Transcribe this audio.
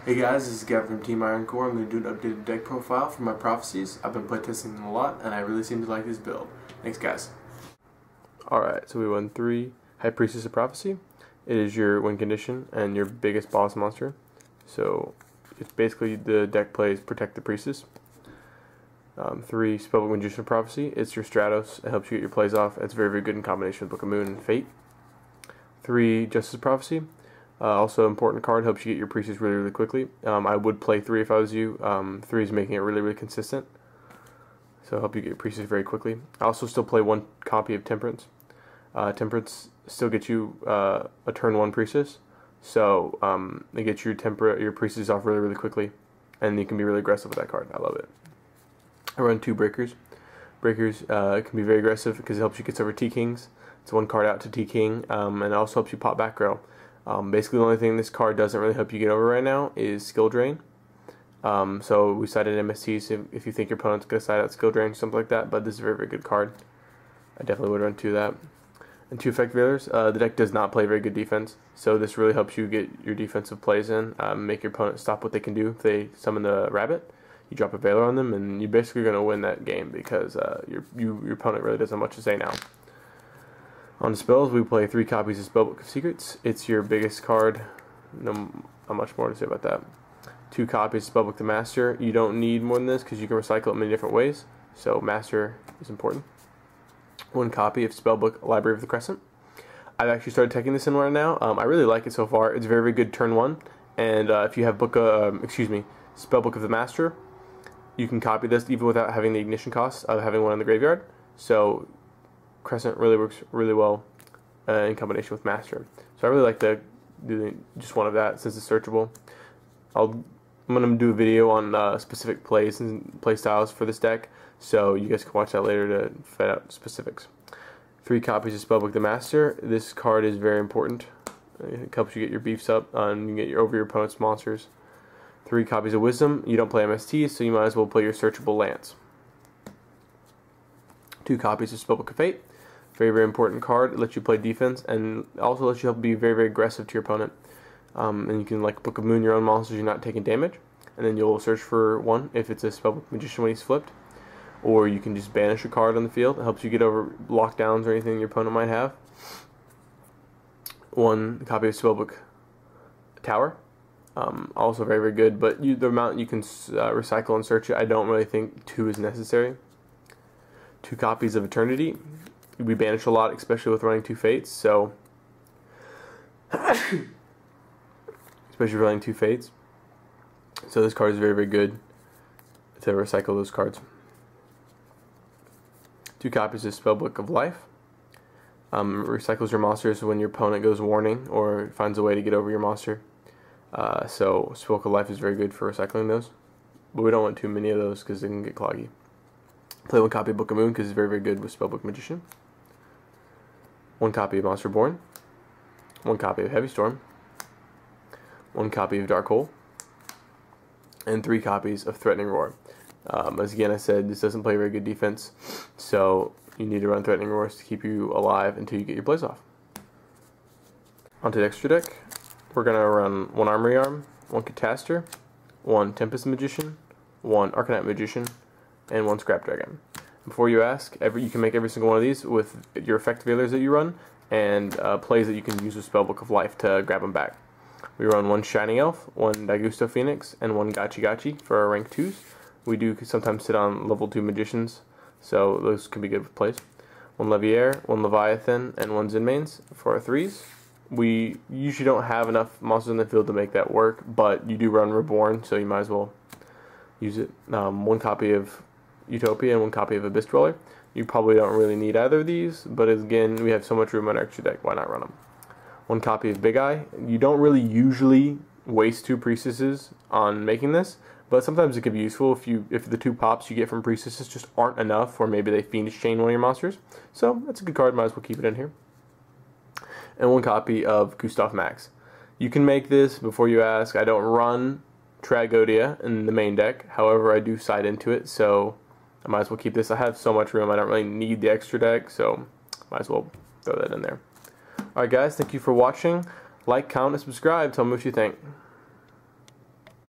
Hey guys, this is Gavin from Team Iron Core. I'm going to do an updated deck profile for my prophecies. I've been playtesting them a lot, and I really seem to like this build. Thanks guys. Alright, so we won 3 High Priestess of Prophecy. It is your win condition and your biggest boss monster. So it's basically the deck plays Protect the Priestess. 3 Spellbook Magician of Prophecy. It's your Stratos. It helps you get your plays off. It's very, very good in combination with Book of Moon and Fate. 3 Justice of Prophecy. Also important card, helps you get your Priestess really, really quickly. I would play 3 if I was you. 3 is making it really, really consistent. So help you get your Priestess very quickly. I also still play 1 copy of Temperance. Temperance still gets you a turn 1 Priestess. So it gets your Priestess off really, really quickly. And you can be really aggressive with that card. I love it. I run 2 Breakers. Breakers can be very aggressive because it helps you get over T-Kings. It's 1 card out to T-King, and it also helps you pop back row. Basically, the only thing this card doesn't really help you get over right now is Skill Drain. So we cited MSTs if you think your opponent's going to side out Skill Drain or something like that, but this is a very, very good card. I definitely would run 2 of that. And 2 Effect Veilers. The deck does not play very good defense, so this really helps you get your defensive plays in, make your opponent stop what they can do. If they summon the rabbit, you drop a Veiler on them, and you're basically going to win that game because your opponent really doesn't have much to say now. On the spells, we play 3 copies of Spellbook of Secrets. It's your biggest card. Not much more to say about that. 2 copies of Spellbook the Master. You don't need more than this because you can recycle it many different ways. So Master is important. 1 copy of Spellbook Library of the Crescent. I've actually started taking this in right now. I really like it so far. It's very, very good turn 1. And if you have Spellbook of the Master, you can copy this even without having the ignition cost of having one in the graveyard. So Crescent really works really well in combination with Master. So I really like to do just one of that since it's searchable. I'm going to do a video on specific plays and play styles for this deck, so you guys can watch that later to find out specifics. 3 copies of Spellbook the Master. This card is very important. It helps you get your beefs up and you get over your opponent's monsters. 3 copies of Wisdom. You don't play MST, so you might as well play your searchable lands. 2 copies of Spellbook of Fate. Very, very important card. It lets you play defense and also lets you help be very, very aggressive to your opponent. And you can like Book of Moon your own monsters, you're not taking damage. And then you'll search for 1 if it's a Spellbook Magician when he's flipped. Or you can just banish a card on the field. It helps you get over lockdowns or anything your opponent might have. 1 copy of Spellbook Tower. Also very, very good, but the amount you can recycle and search it, I don't really think 2 is necessary. 2 copies of Eternity. We banish a lot, especially with running 2 Fates, so especially running 2 Fates. So this card is very, very good to recycle those cards. 2 copies of Spellbook of Life. Recycles your monsters when your opponent goes warning or finds a way to get over your monster. So Spellbook of Life is very good for recycling those, but we don't want too many of those because they can get cloggy. Play 1 copy of Book of Moon because it's very, very good with Spellbook Magician. 1 copy of Monster Born. 1 copy of Heavy Storm. 1 copy of Dark Hole. And 3 copies of Threatening Roar. As again I said, this doesn't play very good defense, so you need to run Threatening Roars to keep you alive until you get your plays off. Onto the extra deck. We're going to run 1 Armory Arm, 1 Catastor, 1 Tempest Magician, 1 Arcanite Magician, and 1 Scrap Dragon. Before you ask, you can make every single one of these with your Effect Veilers that you run and plays that you can use with Spellbook of Life to grab them back. We run 1 Shining Elf, 1 Daigusto Phoenix, and 1 Gachi Gachi for our rank 2s. We do sometimes sit on level 2 Magicians, so those can be good with plays. 1 Leviair, 1 Leviathan, and 1 Zinmanes for our 3s. We usually don't have enough monsters in the field to make that work, but you do run Reborn, so you might as well use it. 1 copy of Utopia and 1 copy of Abyss Dweller. You probably don't really need either of these, but again, we have so much room on our extra deck, why not run them? 1 copy of Big Eye. You don't really usually waste 2 Priestesses on making this, but sometimes it could be useful if the 2 pops you get from Priestesses just aren't enough, or maybe they Fiendish Chain one of your monsters. So that's a good card, might as well keep it in here. And 1 copy of Gustav Max. You can make this before you ask. I don't run Tragodia in the main deck, however I do side into it, so I might as well keep this. I have so much room, I don't really need the extra deck, so might as well throw that in there. Alright guys, thank you for watching. Like, comment, and subscribe. Tell me what you think.